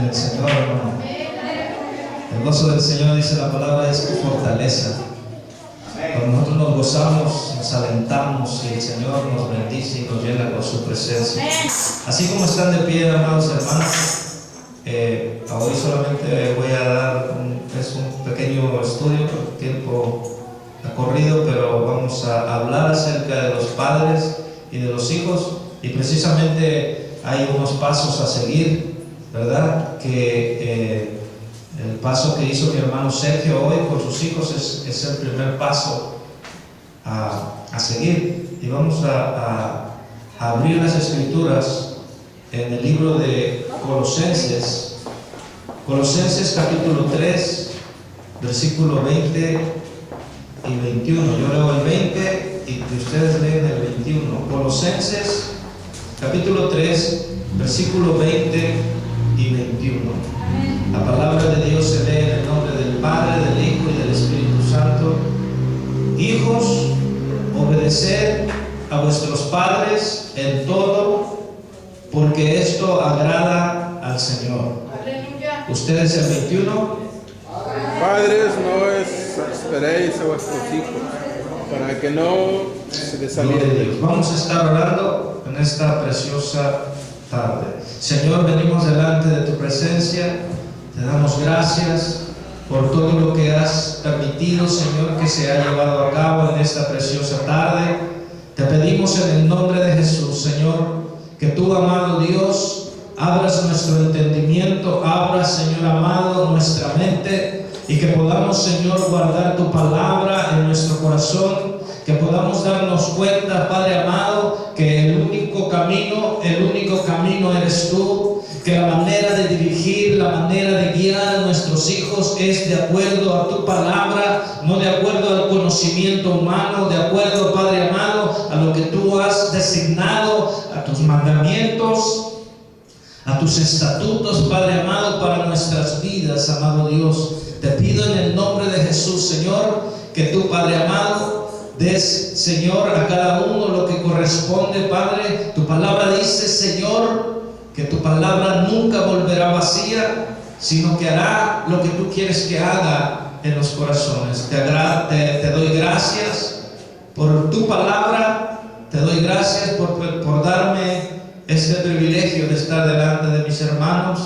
el Señor, hermano. El gozo del Señor, dice la palabra, es tu fortaleza. Cuando nosotros nos gozamos, nos alentamos y el Señor nos bendice y nos llena con su presencia. Así como están de pie, amados hermanos, hoy solamente voy a dar un pequeño estudio por tiempo corrido, pero vamos a hablar acerca de los padres y de los hijos, y precisamente hay unos pasos a seguir, ¿verdad? Que el paso que hizo mi hermano Sergio hoy con sus hijos es el primer paso a seguir. Y vamos a abrir las escrituras en el libro de Colosenses capítulo 3, versículo 20 y 21. Yo leo el 20 y ustedes leen el 21. Colosenses capítulo 3, versículo 20 y 21. La palabra de Dios se lee en el nombre del Padre, del Hijo y del Espíritu Santo. Hijos, obedeced a vuestros padres en todo, porque esto agrada al Señor. Aleluya. Ustedes el 21. Padres, no esperéis a vuestros hijos, para que no se desalienten. Vamos a estar orando en esta preciosa tarde. Señor, venimos delante de tu presencia. Te damos gracias por todo lo que has permitido, Señor, que se ha llevado a cabo en esta preciosa tarde. Te pedimos en el nombre de Jesús, Señor, que tú, amado Dios, abras nuestro entendimiento, abras, Señor amado, nuestra mente, y que podamos, Señor, guardar tu palabra en nuestro corazón, que podamos darnos cuenta, Padre amado, que el único camino eres tú, que la manera de dirigir, la manera de guiar a nuestros hijos es de acuerdo a tu palabra, no de acuerdo al conocimiento humano, de acuerdo, Padre amado, a lo que tú has designado, a tus mandamientos, a tus estatutos, Padre amado, para nuestras vidas, amado Dios. Te pido en el nombre de Jesús, Señor, que tú, Padre amado, des, Señor, a cada uno lo que corresponde, Padre. Tu palabra dice, Señor, que tu palabra nunca volverá vacía, sino que hará lo que tú quieres que haga en los corazones. Te doy gracias por tu palabra, te doy gracias por darme este privilegio de estar delante de mis hermanos,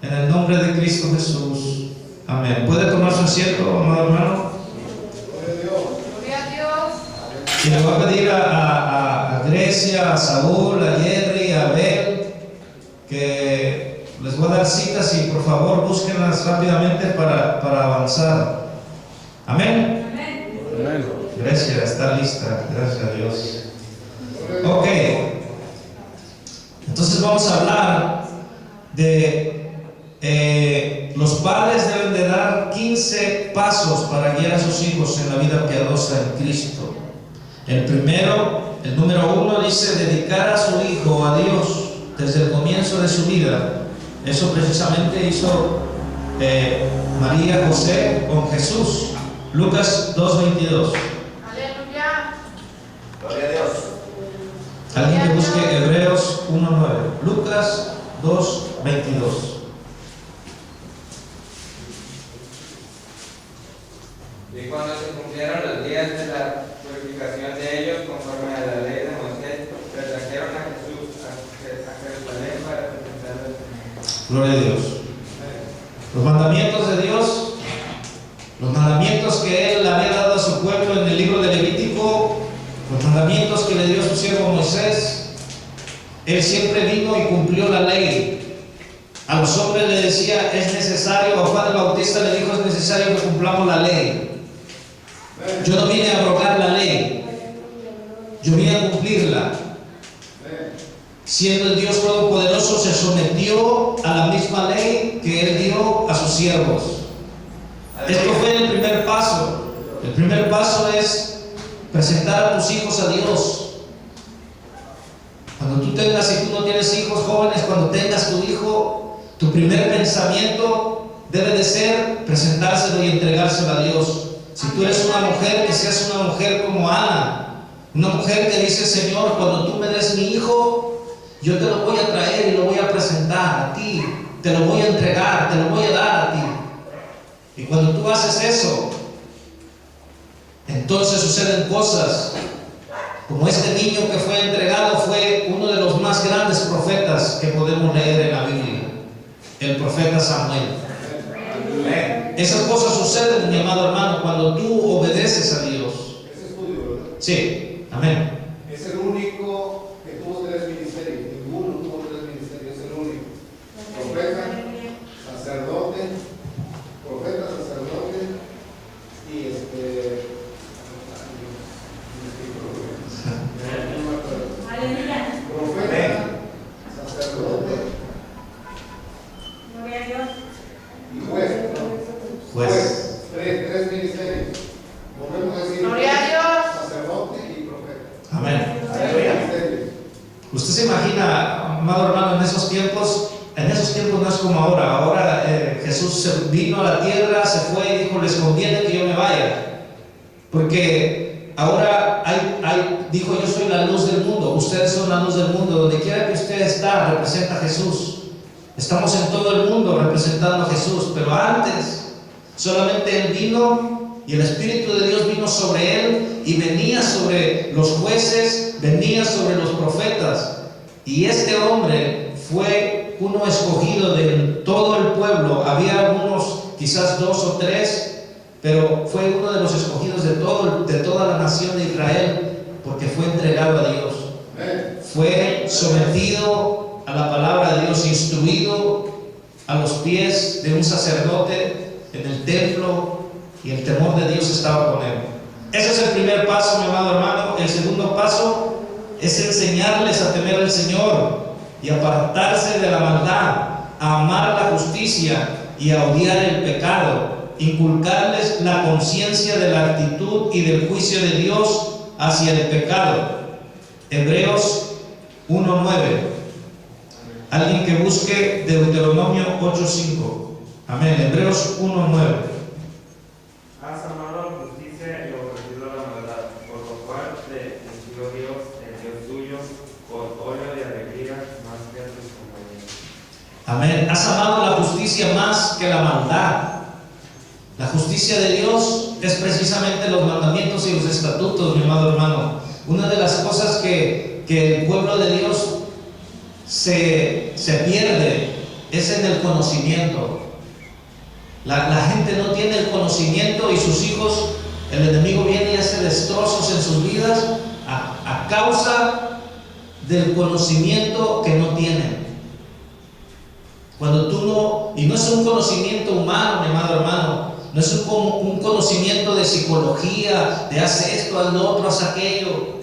en el nombre de Cristo Jesús. Amén. ¿Puede tomar su asiento, amado hermano? Gloria a Dios. Y le voy a pedir a Grecia, a Saúl, a Jerry, a Abel, que les voy a dar citas y por favor búsquenlas rápidamente para avanzar. Amén. Amén. Grecia está lista, gracias a Dios. Ok, entonces vamos a hablar de los padres deben de dar 15 pasos para guiar a sus hijos en la vida piadosa en Cristo. El número 1 dice dedicar a su hijo a Dios desde el comienzo de su vida. Eso precisamente hizo María José con Jesús. Lucas 2:22. Aleluya. Gloria a Dios. Alguien que busque Hebreos 1:9. Lucas 2:22. Y cuando se cumplieron los días de la purificación de ellos conforme a la ley de Moisés, trajeron a Jesús a Jerusalén para presentarlo al Señor. Gloria a Dios. Los mandamientos de Dios, los mandamientos que Él había dado a su pueblo en el libro de Levítico, los mandamientos que le dio a su siervo Moisés, Él siempre vino y cumplió la ley. A los hombres le decía, es necesario, a Juan el Bautista le dijo, es necesario que cumplamos la ley. Yo no vine a abrogar la ley, yo vine a cumplirla. Siendo el Dios Todopoderoso, se sometió a la misma ley que Él dio a sus siervos. Esto fue el primer paso. El primer paso es presentar a tus hijos a Dios. Cuando tú tengas, si tú no tienes hijos jóvenes, cuando tengas tu hijo, tu primer pensamiento debe de ser presentárselo y entregárselo a Dios. Si tú eres una mujer, que seas una mujer como Ana, una mujer que dice, Señor, cuando tú me des mi hijo, yo te lo voy a traer y lo voy a presentar a ti. te lo voy a entregar, te lo voy a dar a ti. Y cuando tú haces eso, entonces suceden cosas como este niño que fue entregado fue uno de los más grandes profetas que podemos leer en la Biblia, el profeta Samuel. Esas cosas suceden, mi amado hermano, cuando tú obedeces a Dios. Ese es tuyo, ¿verdad? Sí, amén. Es el único que tuvo 3 ministerios. Ninguno tuvo 3 ministerios, es el único. Profeta, sacerdote y profeta, sacerdote y juez. Juez. Tres ministerios. Volvemos a decir Gloria a Dios. sacerdote y profeta. Amén. Tres ministerios. Usted se imagina, amado hermano, en esos tiempos no es como ahora. Ahora Jesús vino a la tierra, se fue y dijo, les conviene que yo me vaya. Porque ahora dijo, yo soy la luz del mundo, ustedes son la luz del mundo. Donde quiera que usted está, representa a Jesús. Estamos en todo el mundo representando a Jesús, pero antes solamente Él vino y el Espíritu de Dios vino sobre Él y venía sobre los jueces, venía sobre los profetas. Y este hombre fue uno escogido de todo el pueblo. Había algunos, quizás 2 o 3, pero fue uno de los escogidos de toda la nación de Israel, porque fue entregado a Dios. Fue sometido a la palabra de Dios, instruido a los pies de un sacerdote en el templo, y el temor de Dios estaba con él. Ese es el primer paso, mi amado hermano. El segundo paso es enseñarles a temer al Señor y apartarse de la maldad, a amar la justicia y a odiar el pecado. Inculcarles la conciencia de la actitud y del juicio de Dios hacia el pecado. Hebreos 1:9. Alguien que busque Deuteronomio 8:5. Amén. Hebreos 1:9. Has amado la justicia y aborrecido la maldad, por lo cual te ungió Dios, el Dios tuyo, con óleo de alegría más que a tus compañeros. Amén. Has amado la justicia más que la maldad. La justicia de Dios es precisamente los mandamientos y los estatutos, mi amado hermano. Una de las cosas que el pueblo de Dios se pierde es en el conocimiento. La gente no tiene el conocimiento y sus hijos, el enemigo viene y hace destrozos en sus vidas a causa del conocimiento que no tienen. Cuando tú no, y no es un conocimiento humano, mi amado hermano, no es un conocimiento de psicología, de haz esto, haz lo otro, haz aquello.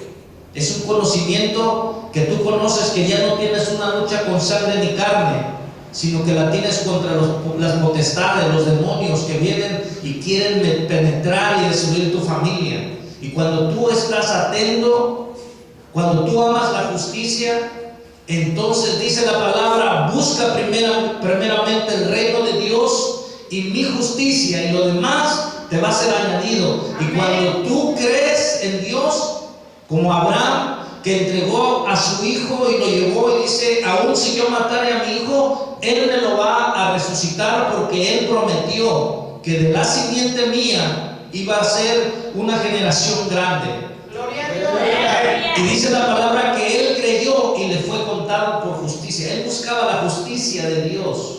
Es un conocimiento que tú conoces que ya no tienes una lucha con sangre ni carne, sino que la tienes contra las potestades, los demonios que vienen y quieren penetrar y destruir tu familia. Y cuando tú estás atento, cuando tú amas la justicia, entonces dice la palabra, busca primeramente el reino de Dios y mi justicia, y lo demás te va a ser añadido. Y cuando tú crees en Dios, como Abraham, que entregó a su hijo y lo llevó y dice, aún si yo matare a mi hijo, Él me lo va a resucitar, porque Él prometió que de la simiente mía iba a ser una generación grande. Gloria a Dios. Y dice la palabra que Él creyó y le fue contado por justicia. Él buscaba la justicia de Dios.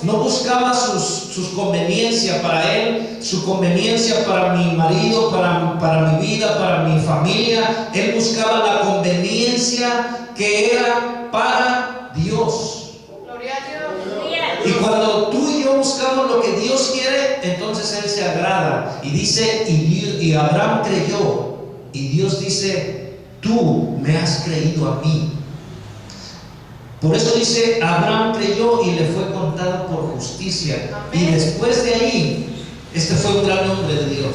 No buscaba sus conveniencias para él, su conveniencia para mi marido, para mi vida, para mi familia. Él buscaba la conveniencia que era para Dios. Gloria a Dios. Y cuando tú y yo buscamos lo que Dios quiere, entonces Él se agrada. Y dice, y Abraham creyó. Y Dios dice, tú me has creído a mí. Por eso dice, Abraham creyó y le fue contado por justicia. Amén. Y después de ahí, este fue un gran hombre de Dios.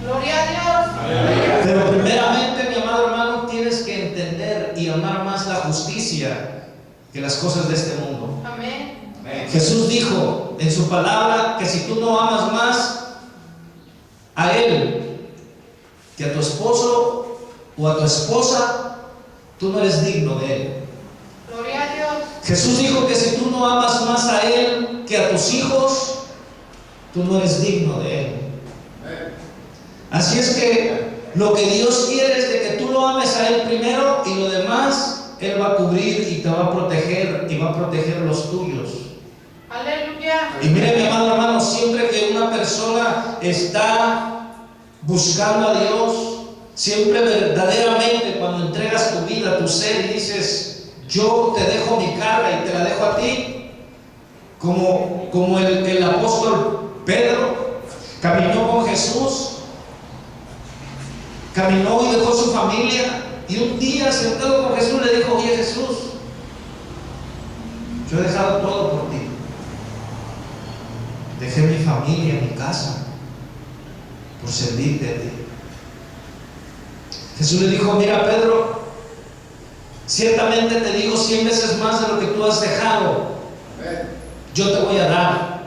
Gloria a Dios. Pero primeramente, mi amado hermano, tienes que entender y amar más la justicia que las cosas de este mundo. Amén. Jesús dijo en su palabra que si tú no amas más a Él que a tu esposo o a tu esposa, tú no eres digno de Él. Gloria a Dios. Jesús dijo que si tú no amas más a Él que a tus hijos, tú no eres digno de Él. Así es que lo que Dios quiere es de que tú lo ames a Él primero y lo demás Él va a cubrir y te va a proteger y va a proteger los tuyos. Aleluya. Y mire, mi amado hermano, siempre que una persona está buscando a Dios, siempre verdaderamente cuando entregas tu vida, tu ser y dices, yo te dejo mi carga y te la dejo a ti, como el apóstol Pedro caminó con Jesús, caminó y dejó su familia, y un día sentado con Jesús le dijo, oye Jesús, yo he dejado todo por ti. Dejé mi familia, mi casa, por servirte a ti. Jesús le dijo, mira Pedro, ciertamente te digo 100 veces más de lo que tú has dejado, yo te voy a dar.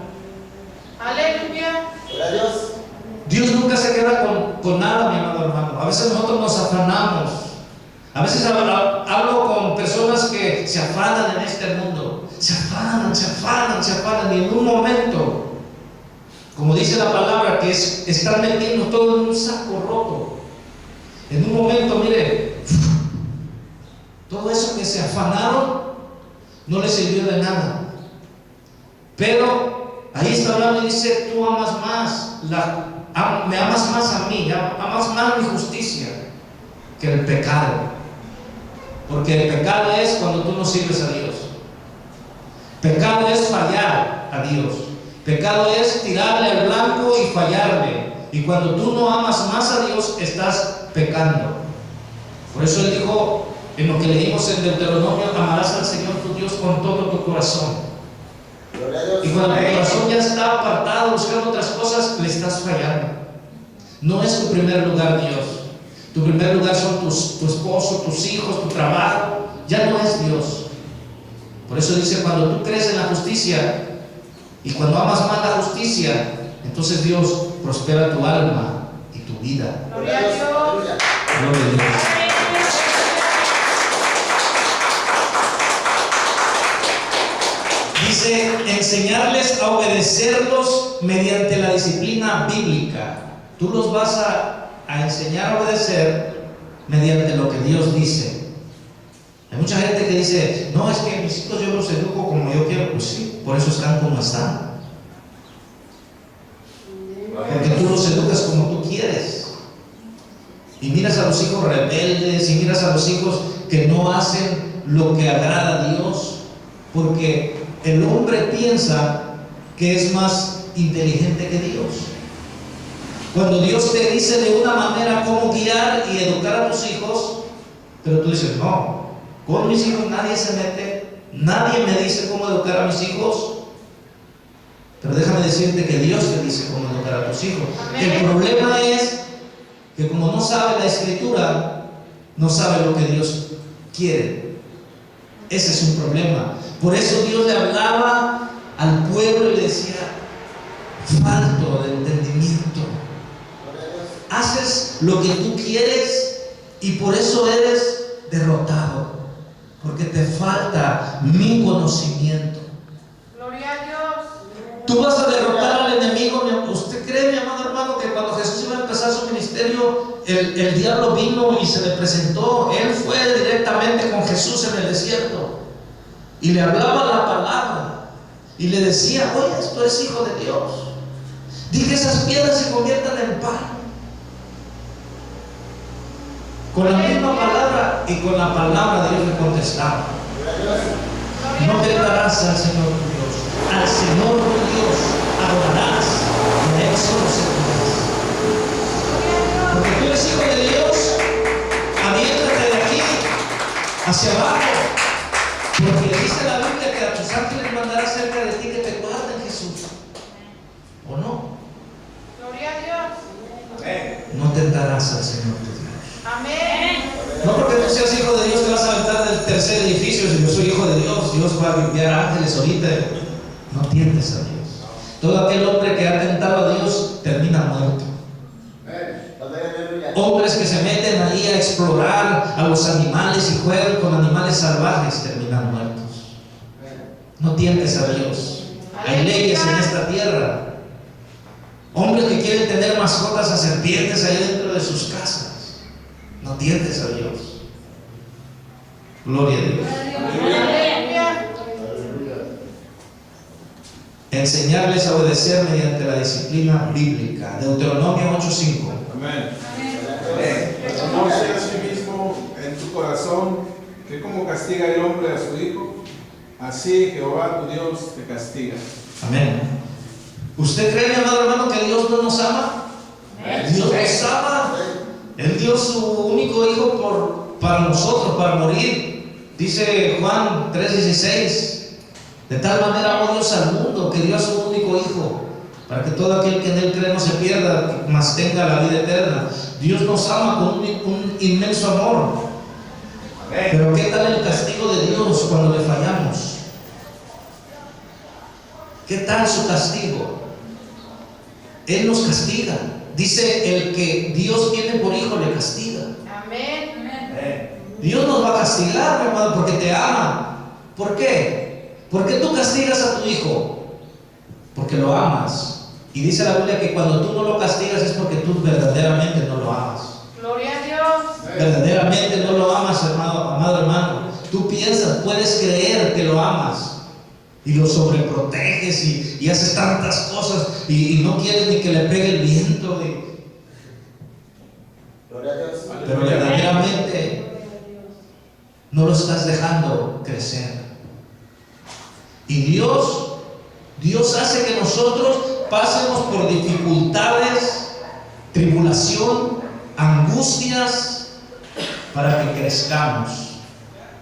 Aleluya. Dios nunca se queda con nada, mi amado hermano. A veces nosotros nos afanamos. A veces hablo con personas que se afanan en este mundo. Se afanan y en un momento, como dice la palabra, que es estar metiendo todo en un saco roto. En un momento, mire, todo eso que se afanaron no les sirvió de nada. Pero ahí está hablando y dice, tú amas más, me amas más a mí, amas más mi justicia que el pecado. Porque el pecado es cuando tú no sirves a Dios. Pecado es fallar a Dios. Pecado es tirarle al blanco y fallarle. Y cuando tú no amas más a Dios, estás pecando. Por eso Él dijo, en lo que leímos en Deuteronomio, amarás al Señor tu Dios con todo tu corazón. Y cuando tu corazón ya está apartado buscando otras cosas, le estás fallando. No es tu primer lugar Dios. Tu primer lugar son tu esposo, tus hijos, tu trabajo. Ya no es Dios. Por eso dice, cuando tú crees en la justicia y cuando amas más la justicia, entonces Dios prospera tu alma y tu vida. Gloria a Dios. Gloria a Dios. Dice, enseñarles a obedecerlos mediante la disciplina bíblica. Tú los vas a enseñar a obedecer mediante lo que Dios dice. Hay mucha gente que dice, no, es que mis hijos yo los educo como yo quiero. Pues sí, por eso están como están. Porque tú los educas como tú quieres. Y miras a los hijos rebeldes, y miras a los hijos que no hacen lo que agrada a Dios, porque el hombre piensa que es más inteligente que Dios. Cuando Dios te dice de una manera cómo guiar y educar a tus hijos, pero tú dices, no, con mis hijos nadie se mete, nadie me dice cómo educar a mis hijos. Pero déjame decirte que Dios te dice cómo educar a tus hijos. Amén. El problema es que como no sabe la Escritura, no sabe lo que Dios quiere. Ese es un problema. Por eso Dios le hablaba al pueblo y le decía, falto de entendimiento. Haces lo que tú quieres y por eso eres derrotado, porque te falta mi conocimiento. Gloria a Dios. Tú vas a derrotar al enemigo. ¿Usted cree, mi amado hermano, que cuando Jesús iba a empezar su ministerio, el diablo vino y se le presentó? Él fue directamente con Jesús en el desierto y le hablaba la palabra y le decía, oye, tú eres hijo de Dios, di que esas piedras se conviertan en pan. Con la misma palabra y con la palabra Dios le contestaba. No tentarás al Señor tu Dios. Al Señor tu Dios adorarás y a Él solo servirás. Porque tú eres hijo de Dios, aviéntate de aquí hacia abajo. Porque dice la Biblia que a tus ángeles mandará cerca de ti que te guarden, Jesús. ¿O no? Gloria a Dios. No tentarás al Señor tu Dios. Amén. No porque tú seas hijo de Dios te vas a aventar del tercer edificio. Si yo soy hijo de Dios, Dios va a enviar ángeles ahorita. No tientes a Dios. Todo aquel hombre que ha tentado a Dios termina muerto. Hombres que se meten ahí a explorar a los animales y juegan con animales salvajes terminan muertos. No tientes a Dios. Hay leyes en esta tierra. Hombres que quieren tener mascotas a serpientes ahí dentro de sus casas. No tientes a Dios. Gloria a Dios. Aleluya. Enseñarles a obedecer mediante la disciplina bíblica. Deuteronomio 8:5. Amén. Conoce a sí mismo en tu corazón que como castiga el hombre a su hijo, así Jehová tu Dios te castiga. Amén. ¿Usted cree, mi amado hermano, que Dios no nos ama? Dios nos ama. Él dio su único hijo para nosotros, para morir. Dice Juan 3:16. De tal manera amó Dios al mundo que dio a su único hijo, para que todo aquel que en él cree no se pierda, mas tenga la vida eterna. Dios nos ama con un inmenso amor. Pero ¿qué tal el castigo de Dios cuando le fallamos? ¿Qué tal su castigo? Él nos castiga. Dice, el que Dios tiene por hijo le castiga. Amén. Dios nos va a castigar, mi hermano, porque te ama. ¿Por qué? ¿Por qué tú castigas a tu hijo? Porque lo amas. Y dice la Biblia que cuando tú no lo castigas es porque tú verdaderamente no lo amas. Gloria a Dios. Verdaderamente no lo amas, amado hermano. Tú piensas, puedes creer que lo amas y lo sobreproteges y haces tantas cosas y no quieres ni que le pegue el viento. Pero verdaderamente no lo estás dejando crecer. Y Dios hace que nosotros pasemos por dificultades, tribulación, angustias, para que crezcamos,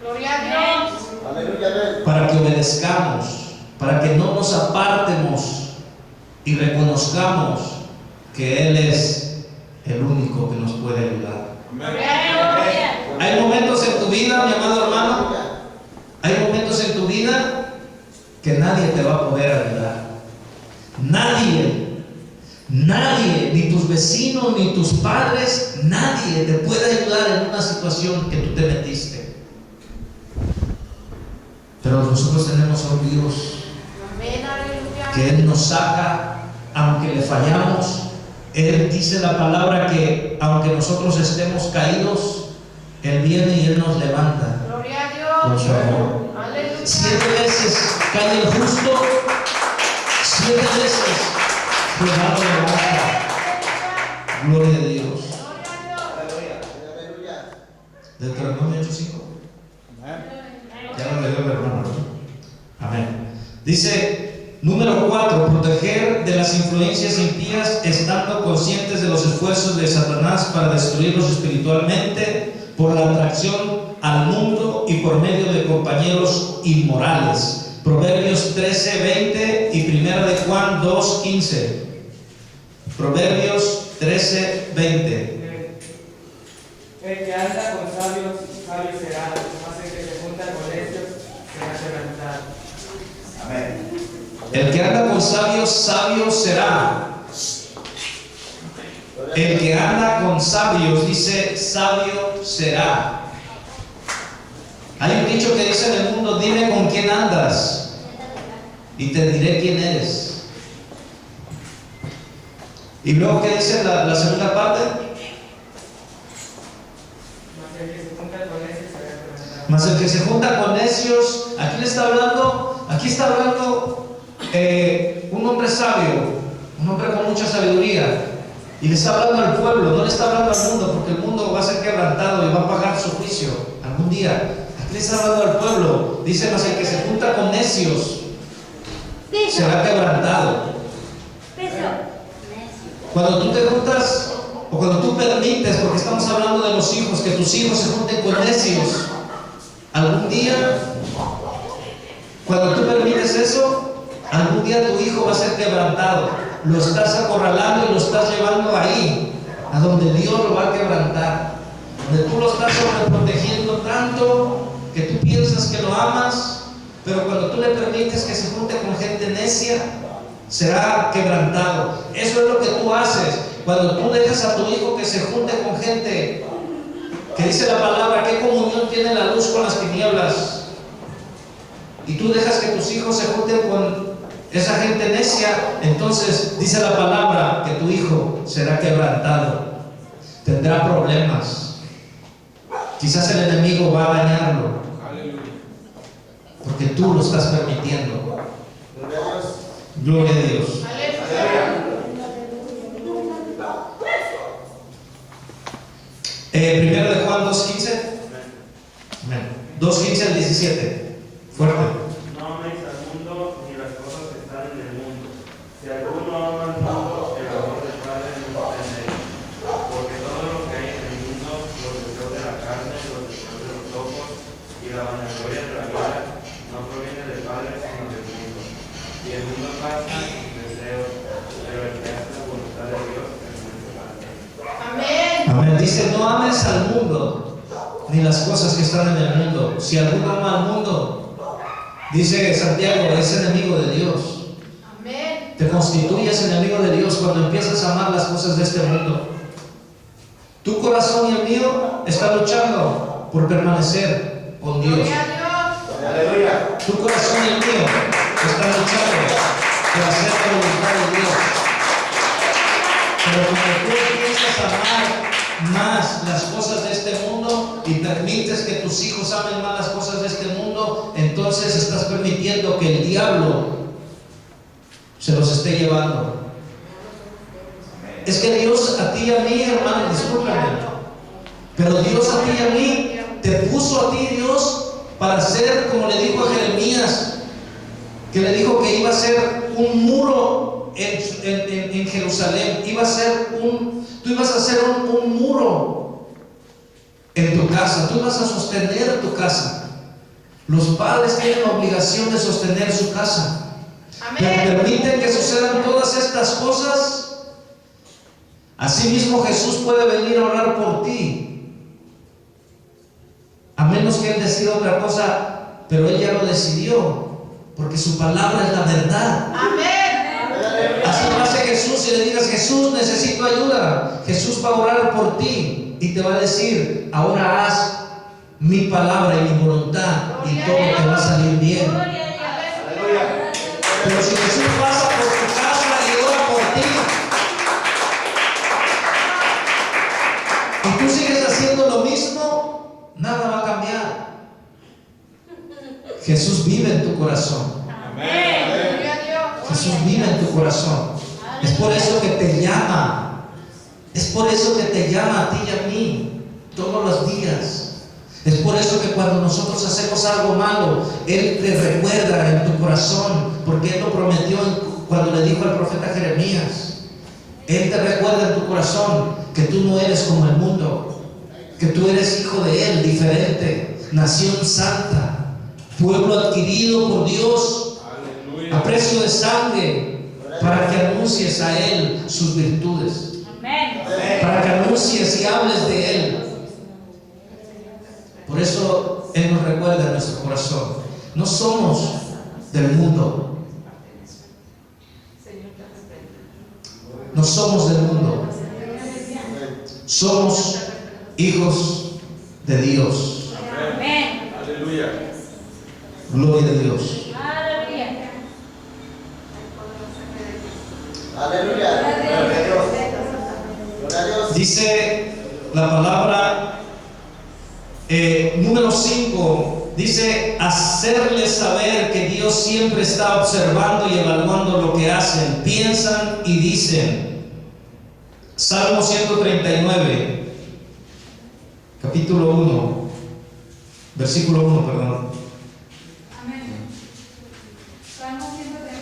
Gloria a Dios. para que obedezcamos, para que no nos apartemos y reconozcamos que Él es el único que nos puede ayudar. Gloria a Dios. Hay momentos en tu vida, mi amado hermano, hay momentos en tu vida que nadie te va a poder ayudar. Nadie, ni tus vecinos, ni tus padres, nadie te puede ayudar en una situación que tú te metiste. Pero nosotros tenemos a un Dios Amén. Aleluya. que Él nos saca, aunque le fallamos. Él dice la palabra que aunque nosotros estemos caídos, Él viene y Él nos levanta Gloria a con Dios. su amor. Aleluya. 7 veces cae el justo, 7 veces Jehová lo levanta. Gloria a Dios. Deuteronomio 8:5. Ya lo leyó el hermano. Amén. Dice, número 4, proteger de las influencias impías, estando conscientes de los esfuerzos de Satanás para destruirlos espiritualmente por la atracción al mundo y por medio de compañeros inmorales. Proverbios 13:20 y 1 de Juan 2:15. Proverbios 13:20. El que anda con sabios, sabio será, mas el que se junta con necios será quebrantado. Amén. El que anda con sabios, sabio será. El que anda con sabios, dice, sabio será. Hay un dicho que dice en el mundo, dime con quién andas y te diré quién eres. Y luego, ¿qué dice la segunda parte? Mas el que se junta con necios será quebrantado. Mas el que se junta con necios, aquí le está hablando, un hombre sabio, un hombre con mucha sabiduría. Y le está hablando al pueblo, no le está hablando al mundo, porque el mundo va a ser quebrantado y va a pagar su juicio algún día. Aquí le está hablando al pueblo. Dice, mas el que se junta con necios será quebrantado. Cuando tú te juntas, o cuando tú permites, porque estamos hablando de los hijos, que tus hijos se junten con necios, algún día, cuando tú permites eso, algún día tu hijo va a ser quebrantado. Lo estás acorralando y lo estás llevando ahí, a donde Dios lo va a quebrantar, donde tú lo estás sobreprotegiendo tanto que tú piensas que lo amas, pero cuando tú le permites que se junte con gente necia, será quebrantado. Eso es lo que tú haces cuando tú dejas a tu hijo que se junte con gente que dice la palabra, ¿qué comunión tiene la luz con las tinieblas? y tú dejas que tus hijos se junten con esa gente necia, entonces dice la palabra que tu hijo será quebrantado, tendrá problemas. Quizás el enemigo va a dañarlo, porque tú lo estás permitiendo. Gloria a Dios. Primero de Juan 2:15. 2:15 al 17. Fuerte. No améis al mundo ni las cosas que están en el mundo. Si alguno ama al mundo, el amor del Padre no está en él. Porque todo lo que hay en el mundo, los deseos de la carne, los deseos de los ojos y la vanagloria de la vida, no proviene del Padre, sino del mundo. Y el mundo pasa y sus deseos, pero el que hace la voluntad de Dios permanece para siempre. Amén. Amén. Dice, no ames al mundo ni las cosas que están en el mundo. Si alguno ama al mundo, dice Santiago, es enemigo de Dios. Amén. Te constituyes enemigo de Dios cuando empiezas a amar las cosas de este mundo. Tu corazón y el mío están luchando por permanecer con Dios. Gloria a Dios. Aleluya. Tu corazón y el mío están luchando por hacer la voluntad de Dios. Pero cuando tú empiezas a amar más las cosas de este mundo y permites que tus hijos amen más las cosas de este mundo, entonces estás permitiendo que el diablo se los esté llevando. Es que Dios a ti y a mí, hermano, discúlpame, pero Dios a ti y a mí te puso a ti, Dios, para hacer, como le dijo a Jeremías, que le dijo que iba a ser un muro en Jerusalén, tú ibas a hacer un muro en tu casa, tú ibas a sostener tu casa. Los padres tienen la obligación de sostener su casa. Pero permiten que sucedan todas estas cosas. Asimismo Jesús puede venir a orar por ti, a menos que Él decida otra cosa, pero Él ya lo decidió, porque su palabra es la verdad. Amén. Así lo hace Jesús y le digas, Jesús, necesito ayuda. Jesús va a orar por ti y te va a decir, ahora haz mi palabra y mi voluntad y todo te va a salir bien. Aleluya. Pero si Jesús pasa por tu casa y ora por ti, y tú sigues haciendo lo mismo, nada va a cambiar. Jesús vive en tu corazón. Gloria a Dios. Jesús vive en tu corazón. Es por eso que te llama. Es por eso que te llama a ti y a mí todos los días. Es por eso que cuando nosotros hacemos algo malo, Él te recuerda en tu corazón, porque Él lo prometió cuando le dijo al profeta Jeremías. Él te recuerda en tu corazón que tú no eres como el mundo, que tú eres hijo de Él, diferente, nación santa, pueblo adquirido por Dios, a precio de sangre, para que anuncies a Él sus virtudes, para que anuncies y hables de Él. Por eso Él nos recuerda en nuestro corazón. No somos del mundo. No somos del mundo. Somos hijos de Dios. Aleluya. Gloria a Dios. Aleluya. Gloria a Dios. Gloria a Dios. Dice la palabra número 5, dice hacerles saber que Dios siempre está observando y evaluando lo que hacen, piensan y dicen. Salmo 139, capítulo 1, versículo 1, perdón.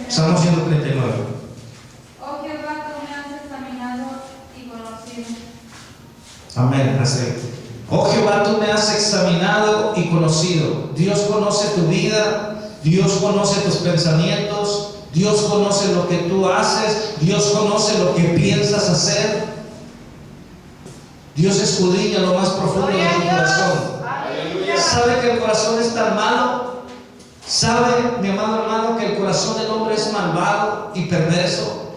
Salmo 139. Oh Jehová, tú me has examinado y conocido. Amén. Así. Oh Jehová, tú me has examinado y conocido. Dios conoce tu vida, Dios conoce tus pensamientos, Dios conoce lo que tú haces, Dios conoce lo que piensas hacer. Dios escudriña lo más profundo de tu corazón. ¿Sabe que el corazón es tan malo? ¿Sabe, mi amado hermano, que el corazón del hombre es malvado y perverso?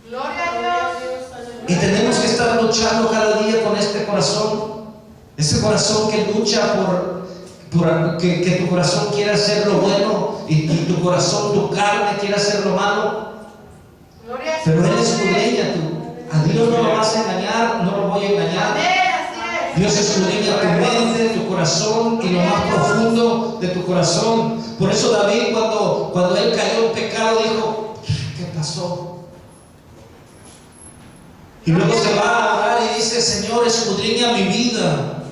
Gloria a Dios. Y tenemos que estar luchando cada día con este corazón. Ese corazón que lucha que tu corazón quiere hacer lo bueno y tu corazón, tu carne quiere hacer lo malo. Gloria a Pero Él Jesús. escudriña a Dios no lo vas a engañar, no lo voy a engañar. Amén, así es. Dios escudriña tu mente, tu corazón y lo más profundo de tu corazón. Por eso David, cuando él cayó en pecado, dijo: ¿qué pasó? Y luego se va a orar y dice: Señor, escudriña mi vida,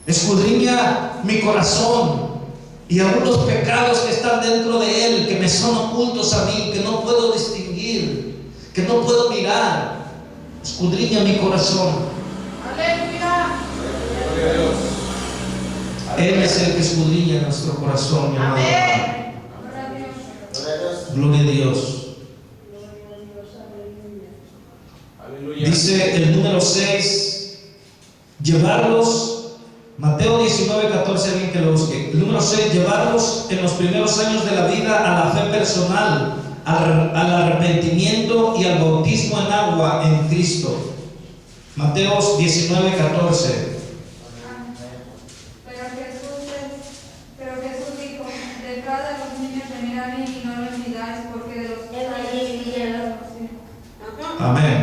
escudriña mi corazón y aún los pecados que están dentro de él, que me son ocultos a mí, que no puedo distinguir, que no puedo mirar. Escudriña mi corazón. Aleluya. Él es el que escudriña nuestro corazón, mi amado. Amén. Gloria a Dios. Aleluya. Dice el número 6, llevarlos, Mateo 19:14, bien que lo busque. El número 6, llevarlos en los primeros años de la vida a la fe personal, al arrepentimiento y al bautismo en agua en Cristo. Mateo 19:14. Pero Jesús dijo: dejad a los niños venir a mí y no los impidáis, porque de los tales es la salvación. Amén.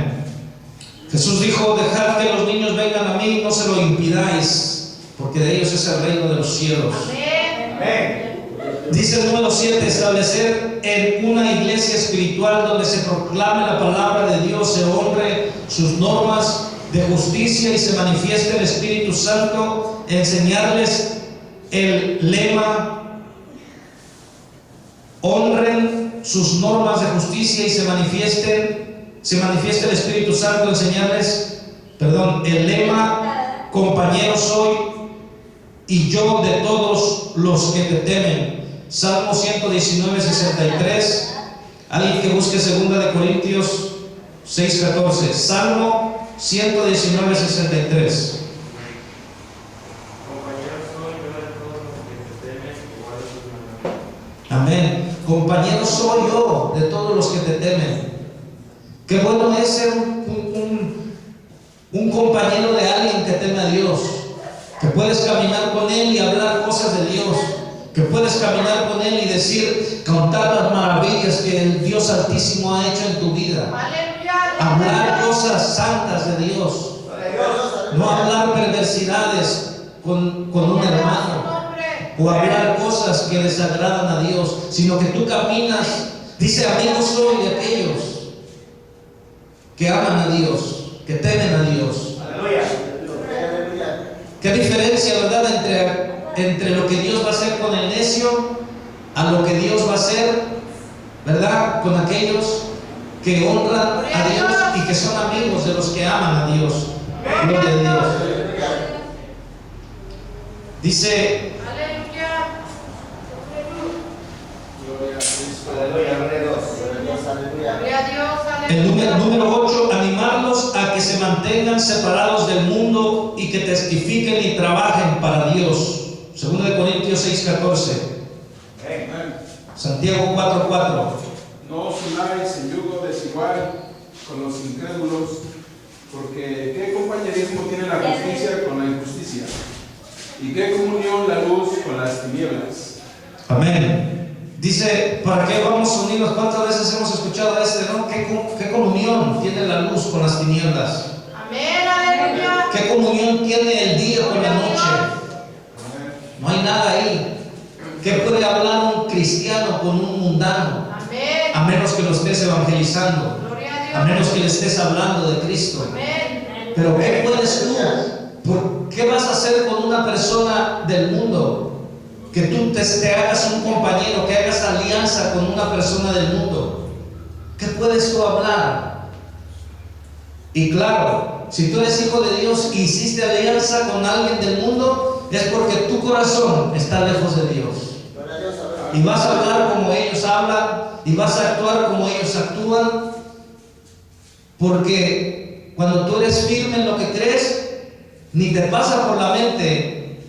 Jesús dijo: dejad que los niños vengan a mí, no se lo impidáis, porque de ellos es el reino de los cielos. Amén. Dice el número 7, establecer en una iglesia espiritual donde se proclame la palabra de Dios, se honre sus normas de justicia y se manifieste el Espíritu Santo, enseñarles el lema: honren sus normas de justicia y se manifieste el Espíritu Santo, enseñarles, el lema: compañero soy y yo de todos los que te temen. Salmo 119:63. Alguien que busque 2 Corintios 6:14. Salmo 119:63. Compañero soy yo de todos los que te temen y guardan tus mandamientos. Amén. Compañero soy yo de todos los que te temen. Qué bueno es ser un compañero de alguien que teme a Dios, que puedes caminar con Él y hablar cosas de Dios, que puedes caminar con Él y decir, contar las maravillas que el Dios Altísimo ha hecho en tu vida, Aleluya. hablar cosas santas de Dios, no hablar perversidades con un hermano, o hablar cosas que desagradan a Dios, sino que tú caminas. Dice: amigo soy de aquellos que aman a Dios, que temen a Dios. Qué diferencia, ¿verdad?, entre lo que Dios va a hacer con el necio a lo que Dios va a hacer, ¿verdad?, con aquellos que honran a Dios y que son amigos de los que aman a Dios. Gloria a Dios. Dice Aleluya. Gloria a Cristo. Gloria a Dios. el Aleluya. número 8, animarlos a que se mantengan separados del mundo y que testifiquen y trabajen para Dios. 2 Corintios 6:14. Santiago 4:4. No os unáis en yugo desigual con los incrédulos, porque ¿qué compañerismo tiene la justicia con la injusticia? ¿Y qué comunión la luz con las tinieblas? Amén. Dice: ¿para qué vamos unidos? ¿Cuántas veces hemos escuchado no? ¿Qué comunión tiene la luz con las tinieblas? Amén. Aleluya. ¿Qué comunión tiene el día con la noche? No hay nada ahí. ¿Qué puede hablar un cristiano con un mundano? Amén. A menos que lo estés evangelizando, Gloria a Dios. a menos que le estés hablando de Cristo. Amén. Pero ¿qué puedes tú? ¿Qué vas a hacer con una persona del mundo? Que tú te hagas un compañero, que hagas alianza con una persona del mundo. ¿Qué puedes tú hablar? Y claro, si tú eres hijo de Dios y hiciste alianza con alguien del mundo, es porque tu corazón está lejos de Dios. Y vas a hablar como ellos hablan, y vas a actuar como ellos actúan, porque cuando tú eres firme en lo que crees, ni te pasa por la mente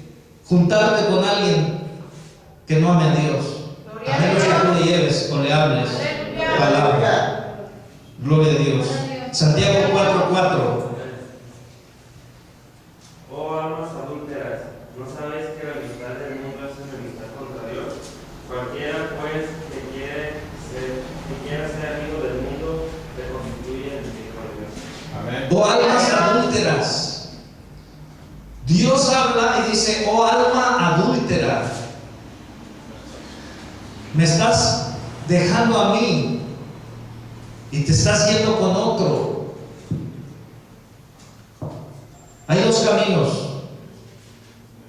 juntarte con alguien que no ame a Dios, a menos que tú le lleves o le hables palabra. Gloria a Dios. Santiago 4:4. Oh almas adúlteras, ¿no sabéis que la amistad oh almas adúlteras. Dios habla y dice, oh alma adúltera, me estás dejando a mí y te estás yendo con otro. Hay dos caminos: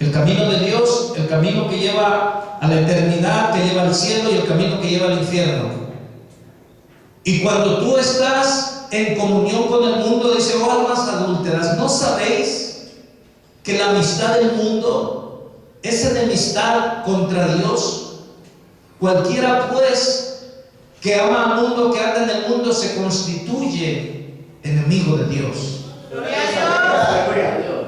el camino de Dios, el camino que lleva a la eternidad, que lleva al cielo, y el camino que lleva al infierno. Y cuando tú estás en comunión con el mundo, dice, oh almas adúlteras, ¿no sabéis que la amistad del mundo es enemistad contra Dios? Cualquiera pues que ama al mundo, que anda en el mundo, se constituye enemigo de Dios. Gloria a Dios.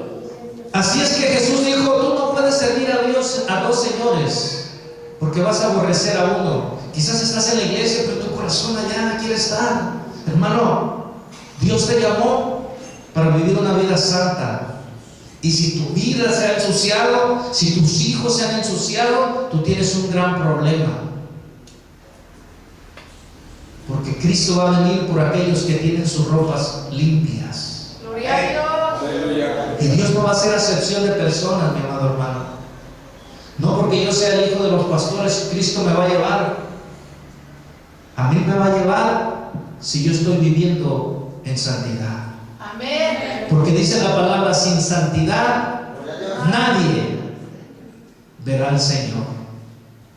Así es que Jesús dijo, tú no puedes servir a Dios, a dos señores, porque vas a aborrecer a uno. Quizás estás en la iglesia, pero tu corazón allá quiere estar. Hermano, Dios te llamó para vivir una vida santa. Y si tu vida se ha ensuciado, si tus hijos se han ensuciado, tú tienes un gran problema. Porque Cristo va a venir por aquellos que tienen sus ropas limpias. Gloria a Dios. Aleluya. Y Dios no va a hacer acepción de personas, mi amado hermano. No porque yo sea el hijo de los pastores, Cristo me va a llevar. A mí me va a llevar si yo estoy viviendo en santidad. Amén. Porque dice la palabra, sin santidad nadie verá al Señor.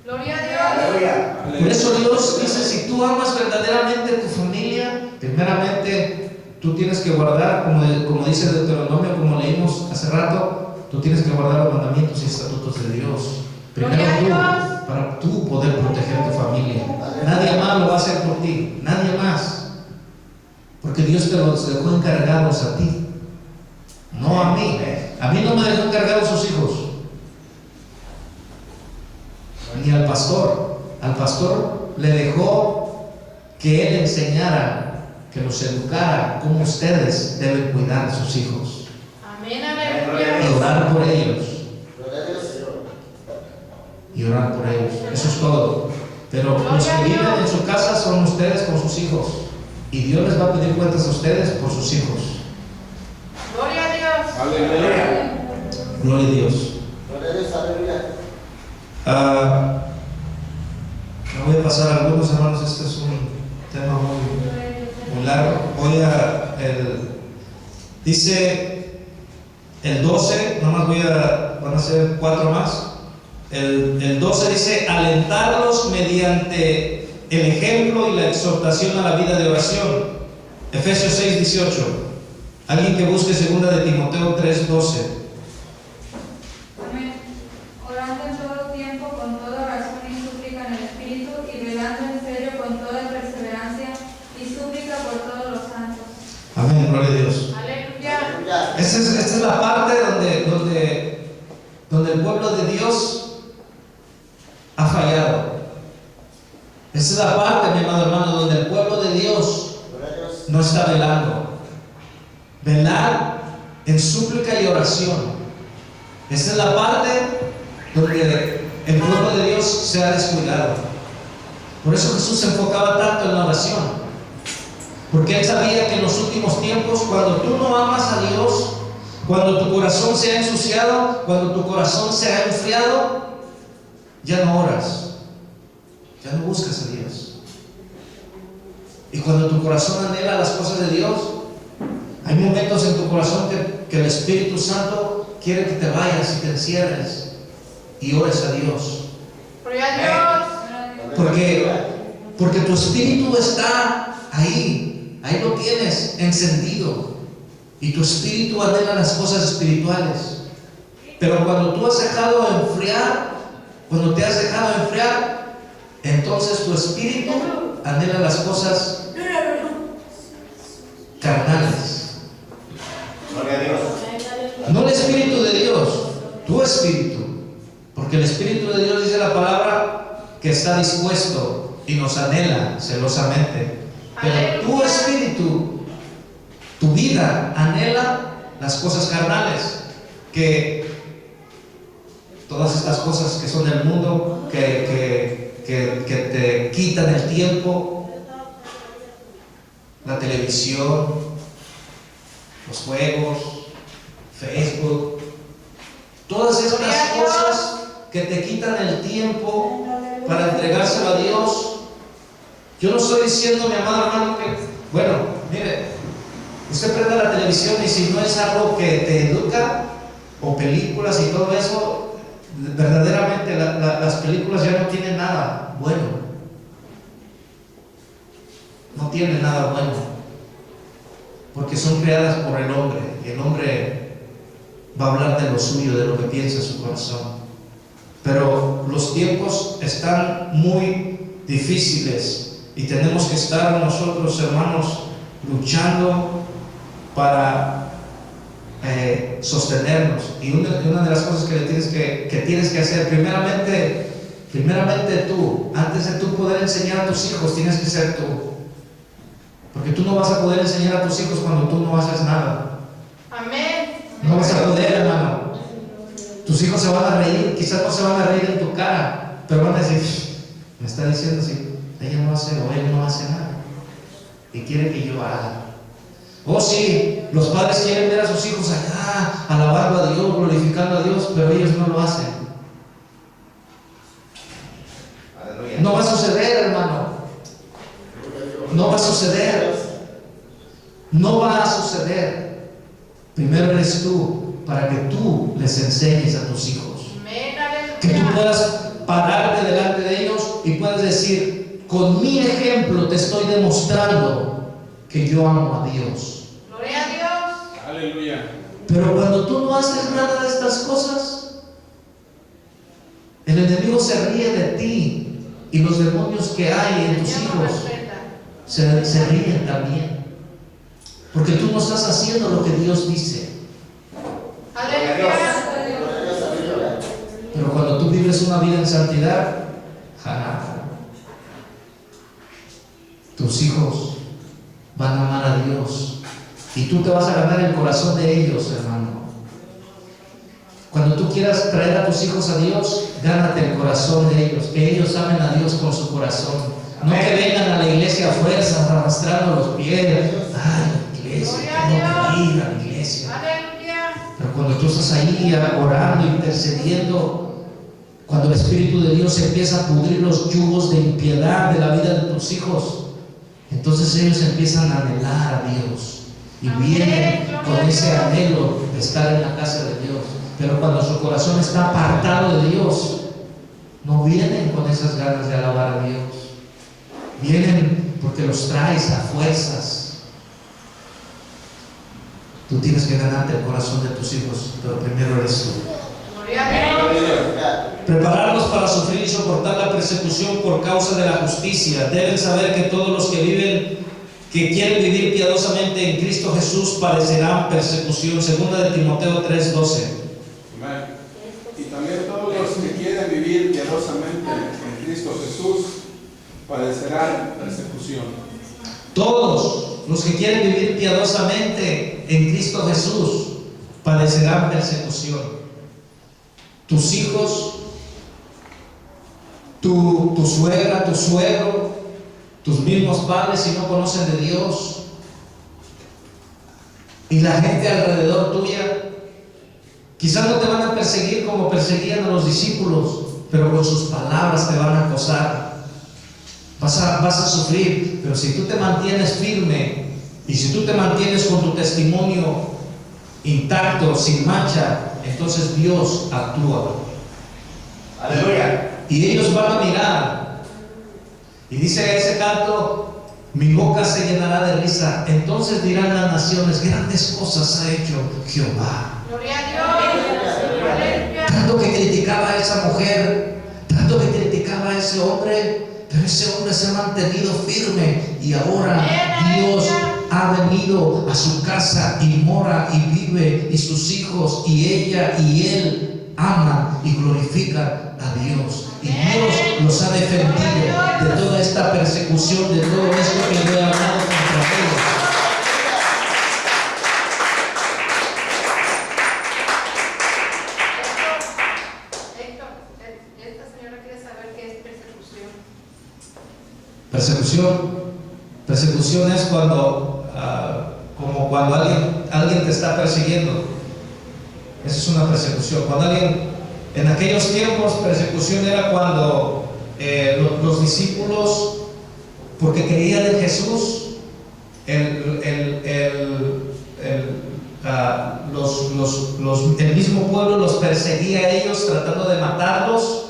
Gloria a Dios. Por eso Dios dice, si tú amas verdaderamente tu familia, primeramente tú tienes que guardar, como dice Deuteronomio, como leímos hace rato, tú tienes que guardar los mandamientos y estatutos de Dios. Primero tú, para tú poder proteger tu familia. Nadie más lo va a hacer por ti, nadie más. Porque Dios te los dejó encargados a ti, no a mí. A mí no me dejó encargados sus hijos, ni al pastor. Al pastor le dejó que él enseñara, que los educara cómo ustedes deben cuidar a sus hijos Amén. y Aleluya. orar por ellos. Y orar por ellos, eso es todo. Pero los que viven en su casa son ustedes con sus hijos, y Dios les va a pedir cuentas a ustedes por sus hijos. Gloria a Dios. Aleluya. Gloria a Dios. Me voy a pasar a algunos, hermanos. Este es un tema muy largo. Dice el 12, nomás van a ser 4 más. El 12 dice, alentarlos mediante el ejemplo y la exhortación a la vida de oración. Efesios 6, 18. Alguien que busque 2 de Timoteo 3, 12. Amén. Orando en todo tiempo con toda oración y súplica en el Espíritu, y velando en serio con toda perseverancia y súplica por todos los santos. Amén, gloria a Dios. Aleluya. Esta es la parte donde el pueblo de Dios ha fallado. Esta es la parte, mi amado hermano, donde el pueblo de Dios no está velando. Velar en súplica y oración. Esta es la parte donde el pueblo de Dios se ha descuidado. Por eso Jesús se enfocaba tanto en la oración, porque Él sabía que en los últimos tiempos, cuando tú no amas a Dios, cuando tu corazón se ha ensuciado, cuando tu corazón se ha enfriado, ya no oras, ya no buscas a Dios. Y cuando tu corazón anhela las cosas de Dios, hay momentos en tu corazón que el Espíritu Santo quiere que te vayas y te encierres y ores a Dios. Gloria a Dios. Porque tu espíritu está ahí lo tienes encendido, y tu espíritu anhela las cosas espirituales. Pero cuando tú has dejado enfriar, cuando te has dejado enfriar, entonces tu espíritu anhela las cosas carnales. No el Espíritu de Dios, tu espíritu. Porque el Espíritu de Dios, dice la palabra, que está dispuesto y nos anhela celosamente. Pero tu espíritu, tu vida, anhela las cosas carnales, que todas estas cosas que son del mundo, que te quitan el tiempo, la televisión, los juegos, Facebook, todas estas cosas que te quitan el tiempo para entregárselo a Dios. Yo no estoy diciendo, mi amado hermano, que, bueno, mire, usted prende la televisión y si no es algo que te educa, o películas y todo eso, verdaderamente las películas ya no tienen nada bueno. No tienen nada bueno, porque son creadas por el hombre, y el hombre va a hablar de lo suyo, de lo que piensa en su corazón. Pero los tiempos están muy difíciles y tenemos que estar nosotros, hermanos, luchando para sostenernos. Y una de las cosas que tienes que hacer, primeramente tú, antes de tú poder enseñar a tus hijos, tienes que ser tú. Porque tú no vas a poder enseñar a tus hijos cuando tú no haces nada. Amén. No vas a poder, hermano. Tus hijos se van a reír, quizás no se van a reír en tu cara, pero van a decir, me está diciendo si ella no hace o él no hace nada y quiere que yo haga. Oh sí, los padres quieren ver a sus hijos allá, alabando a Dios, glorificando a Dios, pero ellos no lo hacen. No va a suceder, hermano. No va a suceder. No va a suceder. Primero eres tú, para que tú les enseñes a tus hijos. Que tú puedas pararte delante de ellos y puedas decir, con mi ejemplo te estoy demostrando que yo amo a Dios. Gloria a Dios. Aleluya. Pero cuando tú no haces nada de estas cosas, el enemigo se ríe de ti y los demonios que hay en tus hijos se ríen también. Porque tú no estás haciendo lo que Dios dice. Aleluya. Pero cuando tú vives una vida en santidad, tus hijos van a amar a Dios. Y tú te vas a ganar el corazón de ellos, hermano. Cuando tú quieras traer a tus hijos a Dios, gánate el corazón de ellos. Que ellos amen a Dios con su corazón. No que vengan a la iglesia a fuerza, arrastrando los pies. Ay, iglesia, tengo que ir a la iglesia. Pero cuando tú estás ahí orando, intercediendo, cuando el Espíritu de Dios empieza a pudrir los yugos de impiedad de la vida de tus hijos, entonces ellos empiezan a anhelar a Dios. Y vienen con ese anhelo de estar en la casa de Dios. Pero cuando su corazón está apartado de Dios, no vienen con esas ganas de alabar a Dios. Vienen porque los traes a fuerzas. Tú tienes que ganarte el corazón de tus hijos, pero primero eres tú. Prepararlos para sufrir y soportar la persecución por causa de la justicia. Deben saber que todos los que quieren vivir piadosamente en Cristo Jesús padecerán persecución. Segunda de Timoteo 3:12. Y también todos los que quieren vivir piadosamente en Cristo Jesús padecerán persecución. Todos los que quieren vivir piadosamente en Cristo Jesús padecerán persecución. Tus hijos, tu suegra, tu suegro, tus mismos padres, si no conocen de Dios, y la gente alrededor tuya, quizás no te van a perseguir como perseguían a los discípulos, pero con sus palabras te van a acosar. Vas a sufrir, pero si tú te mantienes firme y si tú te mantienes con tu testimonio intacto, sin mancha, entonces Dios actúa. Aleluya. Y ellos van a mirar. Y dice ese canto, mi boca se llenará de risa. Entonces dirán las naciones, grandes cosas ha hecho Jehová. Gloria a Dios. Tanto que criticaba a esa mujer, tanto que criticaba a ese hombre, pero ese hombre se ha mantenido firme y ahora Dios ha venido a su casa y mora y vive, y sus hijos y ella y él aman y glorifican a Dios. Y Dios los ha defendido de toda esta persecución, de todo esto que yo he hablado contra ellos. Esta señora quiere saber qué es persecución. Persecución es cuando como cuando alguien te está persiguiendo. Esa es una persecución. Cuando en aquellos tiempos, persecución era cuando los discípulos, porque creían en Jesús, el mismo pueblo los perseguía a ellos, tratando de matarlos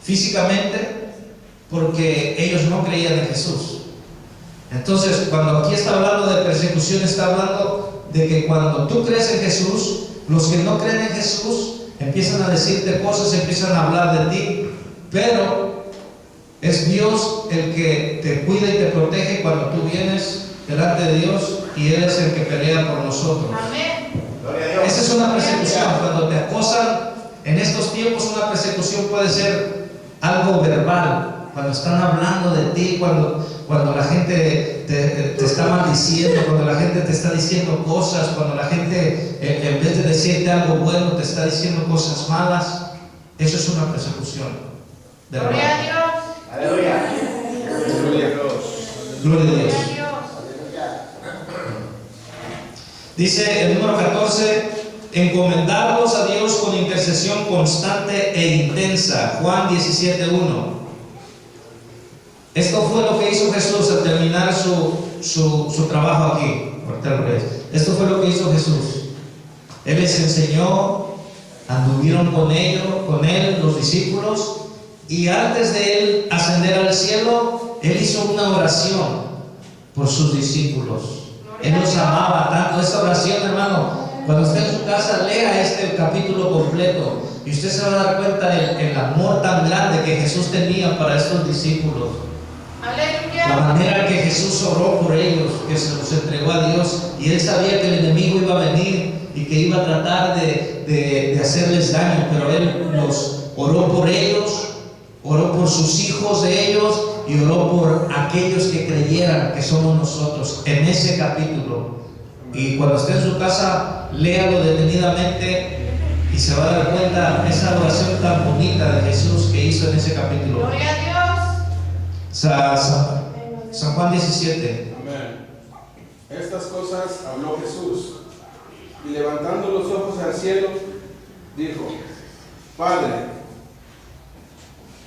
físicamente, porque ellos no creían en Jesús. Entonces, cuando aquí está hablando de persecución, está hablando de que cuando tú crees en Jesús, los que no creen en Jesús empiezan a decirte cosas, empiezan a hablar de ti, pero es Dios el que te cuida y te protege cuando tú vienes delante de Dios, y Él es el que pelea por nosotros. Amén. Esa es una persecución. Cuando te acosan en estos tiempos, una persecución puede ser algo verbal, cuando están hablando de ti, cuando la gente te está maldiciendo, cuando la gente te está diciendo cosas, cuando la gente en vez de decirte algo bueno te está diciendo cosas malas. Eso es una persecución verbal. Gloria a Dios. Aleluya. Gloria a Dios. Gloria a Dios. Gloria a Dios. Dice el número 14: encomendarlos a Dios con intercesión constante e intensa. Juan 17:1. Esto fue lo que hizo Jesús al terminar su trabajo aquí. Esto fue lo que hizo Jesús. Él les enseñó, anduvieron con él los discípulos, y antes de él ascender al cielo, él hizo una oración por sus discípulos. Él los amaba tanto. Esta oración, hermano, cuando esté en su casa, lea este capítulo completo y usted se va a dar cuenta del amor tan grande que Jesús tenía para estos discípulos. Aleluya. La manera que Jesús oró por ellos, que se los entregó a Dios, y Él sabía que el enemigo iba a venir y que iba a tratar de hacerles daño, pero Él los oró por ellos, oró por sus hijos de ellos, y oró por aquellos que creyeran, que somos nosotros, en ese capítulo. Y cuando esté en su casa, léalo detenidamente y se va a dar cuenta de esa oración tan bonita de Jesús que hizo en ese capítulo. Gloria a Dios. San Juan 17. Amén. Estas cosas habló Jesús, y levantando los ojos al cielo, dijo: Padre,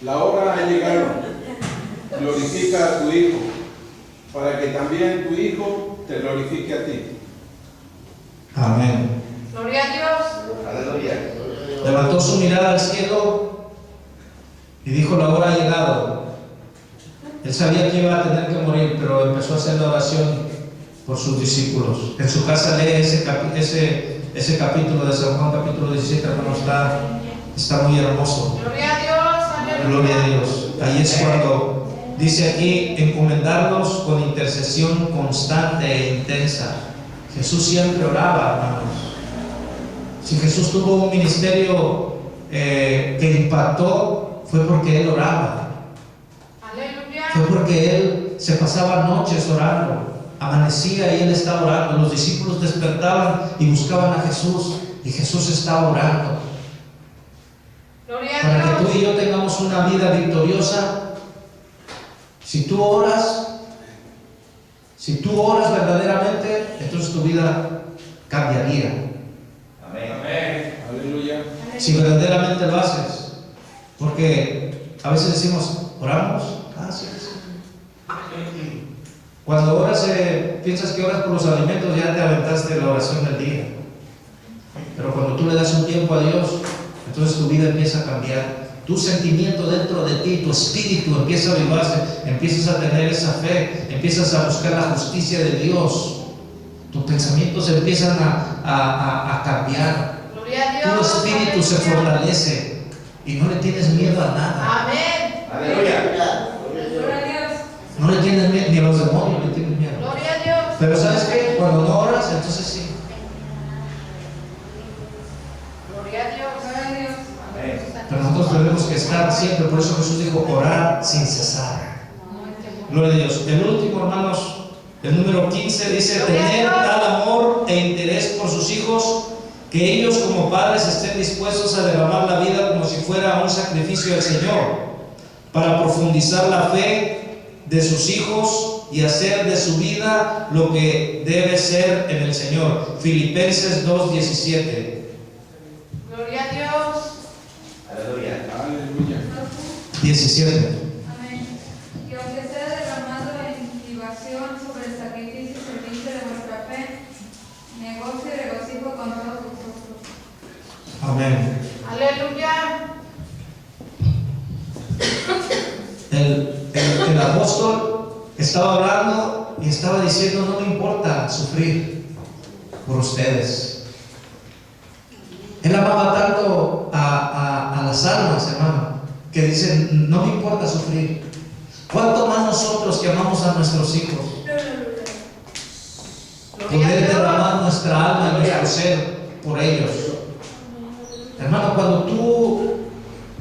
la hora ha llegado, glorifica a tu Hijo, para que también tu Hijo te glorifique a ti. Amén. Gloria a Dios. Aleluya. Levantó su mirada al cielo y dijo: la hora ha llegado. Él sabía que iba a tener que morir, pero empezó a hacer la oración por sus discípulos. En su casa lee ese capítulo de San Juan, capítulo 17, hermano, está muy hermoso. Gloria a Dios. Aleluya. Gloria a Dios. Ahí es cuando dice aquí: encomendarlos con intercesión constante e intensa. Jesús siempre oraba, hermanos. Si Jesús tuvo un ministerio que impactó, fue porque Él oraba. Aleluya. Fue porque Él se pasaba noches orando. Amanecía y Él estaba orando. Los discípulos despertaban y buscaban a Jesús, y Jesús estaba orando. Gloria a Para que Dios. tú y yo tengamos una vida victoriosa, si tú oras verdaderamente, entonces tu vida cambiaría. Amén. Aleluya. Si verdaderamente lo haces. Porque a veces decimos: oramos. Sí. Cuando oras, piensas que oras por los alimentos, ya te aventaste la oración del día. Pero cuando tú le das un tiempo a Dios, entonces tu vida empieza a cambiar. Tu sentimiento dentro de ti, tu espíritu empieza a avivarse, empiezas a tener esa fe, empiezas a buscar la justicia de Dios. Tus pensamientos empiezan a cambiar. Gloria a Tu Dios. espíritu se Aleluya. fortalece y no le tienes miedo a nada. Amén. Aleluya. Gloria a Dios. No le tienes miedo, ni a los demonios le tienes miedo. Gloria a Dios. Pero ¿sabes qué? Cuando no oras, entonces sí. Gloria a Dios. Gloria a Dios. Amén. Pero nosotros tenemos que estar siempre. Por eso Jesús dijo: orar sin cesar. Gloria a Dios. El último, hermanos, el número 15 dice: tener tal amor e interés por sus hijos, que ellos como padres estén dispuestos a derramar la vida como si fuera un sacrificio al Señor, para profundizar la fe de sus hijos y hacer de su vida lo que debe ser en el Señor. Filipenses 2:17. Gloria a Dios. Aleluya. Aleluya. 17. Amén. Y aunque sea derramado en libación sobre el sacrificio y servicio de vuestra fe, me gozo y regocijo con todos vosotros. Amén. Aleluya. El apóstol estaba hablando y estaba diciendo: no me importa sufrir por ustedes. Él amaba tanto a las almas, hermano, que dicen: no me importa sufrir. ¿Cuánto más nosotros que amamos a nuestros hijos? Gloria a Poder Dios. derramar nuestra alma y nuestro ser por ellos. Hermano, cuando tú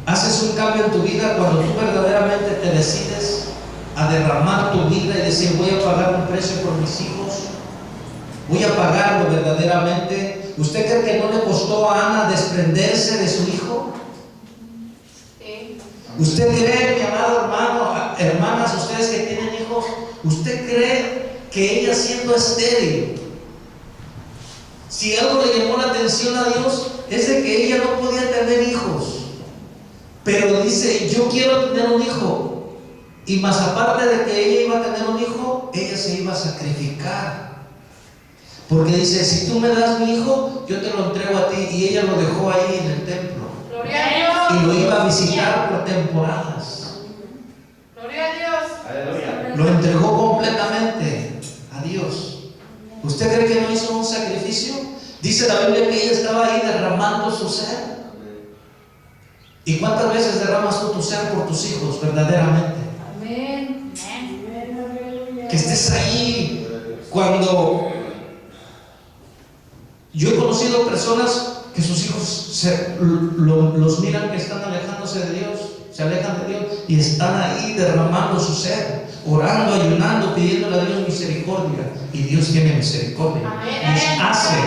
haces un cambio en tu vida, cuando tú verdaderamente te decides a derramar tu vida y decir: voy a pagar un precio por mis hijos, voy a pagarlo verdaderamente. ¿Usted cree que no le costó a Ana desprenderse de su hijo? Sí. ¿Usted cree, mi amado hermano, hermanas, ustedes que tienen hijos, usted cree que ella, siendo estéril, si algo le llamó la atención a Dios, es de que ella no podía tener hijos? Pero dice: yo quiero tener un hijo. Y más aparte de que ella iba a tener un hijo, ella se iba a sacrificar. Porque dice: si tú me das mi hijo, yo te lo entrego a ti. Y ella lo dejó ahí en el templo. Gloria a Dios. Y lo iba a visitar por temporadas. Gloria a Dios. Aleluya. Lo entregó completamente a Dios. ¿Usted cree que no hizo un sacrificio? Dice la Biblia que ella estaba ahí derramando su ser. ¿Y cuántas veces derramas tú tu ser por tus hijos verdaderamente? Amén. Que estés ahí. Cuando yo he conocido personas que sus hijos los miran que están alejándose de Dios, se alejan de Dios y están ahí derramando su ser, orando, ayunando, pidiéndole a Dios misericordia. Y Dios tiene misericordia. Dios hace,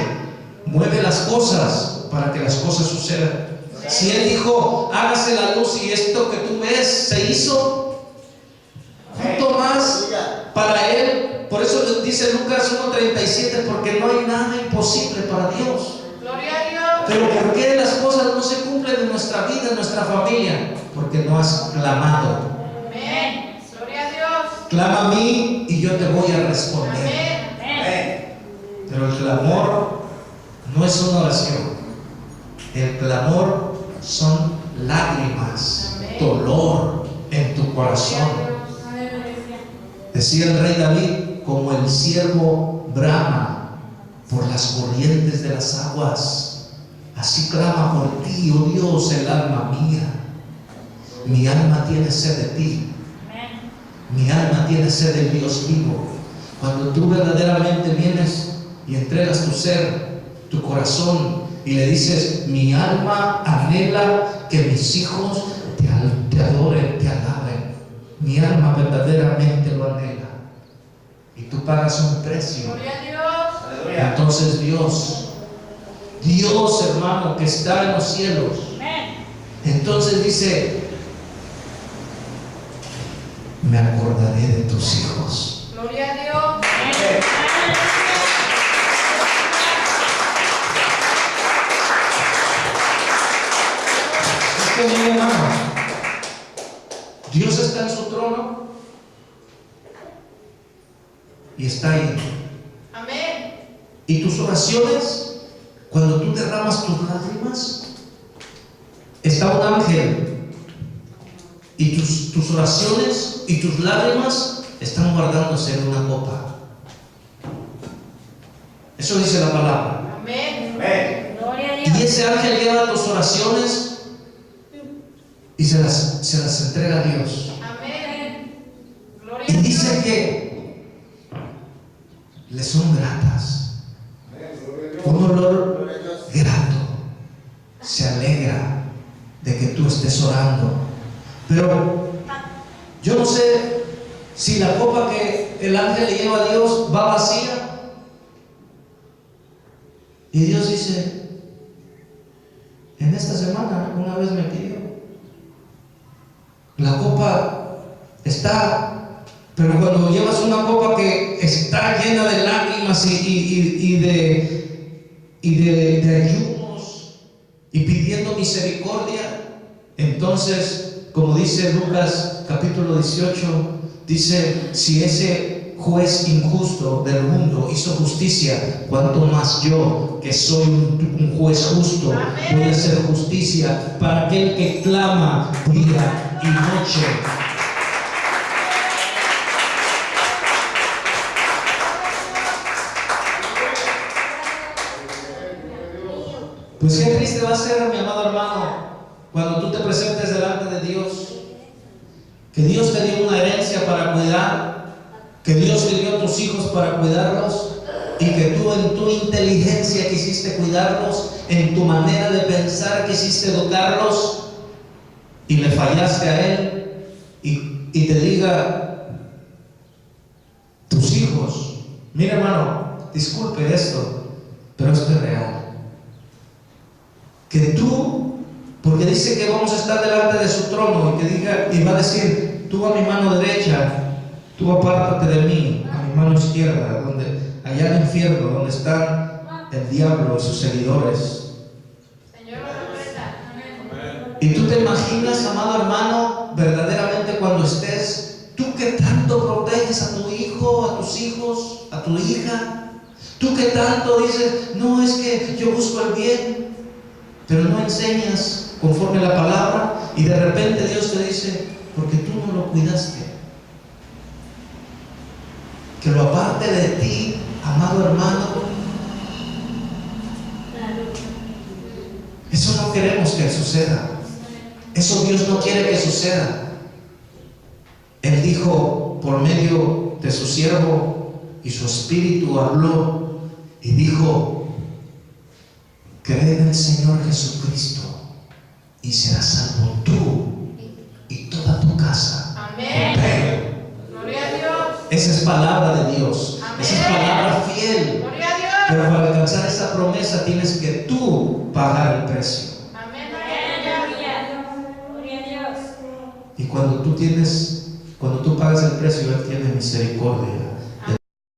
mueve las cosas para que las cosas sucedan. Si Él dijo: hágase la luz, y esto que tú ves se hizo, junto más para Él. Por eso dice Lucas 1:37, porque no hay nada imposible para Dios. Gloria a Dios. Pero ¿por qué las cosas no se cumplen en nuestra vida, en nuestra familia? Porque no has clamado. Amén. Gloria a Dios. Clama a mí y yo te voy a responder. Amén. Pero el clamor no es una oración. El clamor son lágrimas, dolor en tu corazón. Decía el rey David: como el siervo brama por las corrientes de las aguas, así clama por ti, oh Dios, el alma mía. Mi alma tiene sed de ti. Mi alma tiene sed del Dios vivo. Cuando tú verdaderamente vienes y entregas tu ser, tu corazón, y le dices: mi alma anhela que mis hijos te adoren, te alaben. Mi alma verdaderamente lo anhela. Y tú pagas un precio. Gloria a Dios. Aleluya. Entonces Dios, hermano, que está en los cielos, entonces dice: me acordaré de tus hijos. Gloria a Dios. Es que, mi hermano, Dios está en su trono y está ahí. Amén. Y tus oraciones, cuando tú derramas tus lágrimas, está un ángel. Y tus oraciones y tus lágrimas están guardándose en una copa. Eso dice la palabra. Amén. Amén. Gloria a Y ese ángel lleva tus oraciones y se las entrega a Dios. Amén. Gloria Y a dice Dios. que le son gratas. Un olor grato. Se alegra de que tú estés orando. Pero yo no sé si la copa que el ángel le lleva a Dios va vacía. Y Dios dice: en esta semana una vez me pidió, la copa está Pero cuando llevas una copa que está llena de lágrimas y de ayunos y pidiendo misericordia, entonces, como dice Lucas capítulo 18, dice: si ese juez injusto del mundo hizo justicia, cuanto más yo, que soy un juez justo, voy a hacer justicia para aquel que clama día y noche. Pues qué triste va a ser, mi amado hermano, cuando tú te presentes delante de Dios, que Dios te dio una herencia para cuidar, que Dios te dio a tus hijos para cuidarlos, y que tú en tu inteligencia quisiste cuidarlos, en tu manera de pensar quisiste educarlos, y le fallaste a Él, y te diga, tus hijos, mira hermano, disculpe esto, pero esto es real. Que tú, porque dice que vamos a estar delante de su trono, y que diga, y va a decir: tú a mi mano derecha, tú apártate de mí, a mi mano izquierda, allá en el infierno, donde están el diablo y sus seguidores. Señor, lo Y tú te imaginas, amado hermano, verdaderamente cuando estés, tú que tanto proteges a tu hijo, a tus hijos, a tu hija, tú que tanto dices: no, es que yo busco el bien, pero no enseñas conforme a la palabra, y de repente Dios te dice: porque tú no lo cuidaste, que lo aparte de ti, amado hermano. Eso no queremos que suceda. Eso Dios no quiere que suceda. Él dijo por medio de su siervo, y su espíritu habló y dijo: cree en el Señor Jesucristo y serás salvo tú y toda tu casa. Amén. Amén. Gloria a Dios. Esa es palabra de Dios. Amén. Esa es palabra fiel. Gloria a Dios. Pero para alcanzar esa promesa tienes que tú pagar el precio. Amén. Gloria a Dios. Y cuando tú pagas el precio, Él tiene misericordia.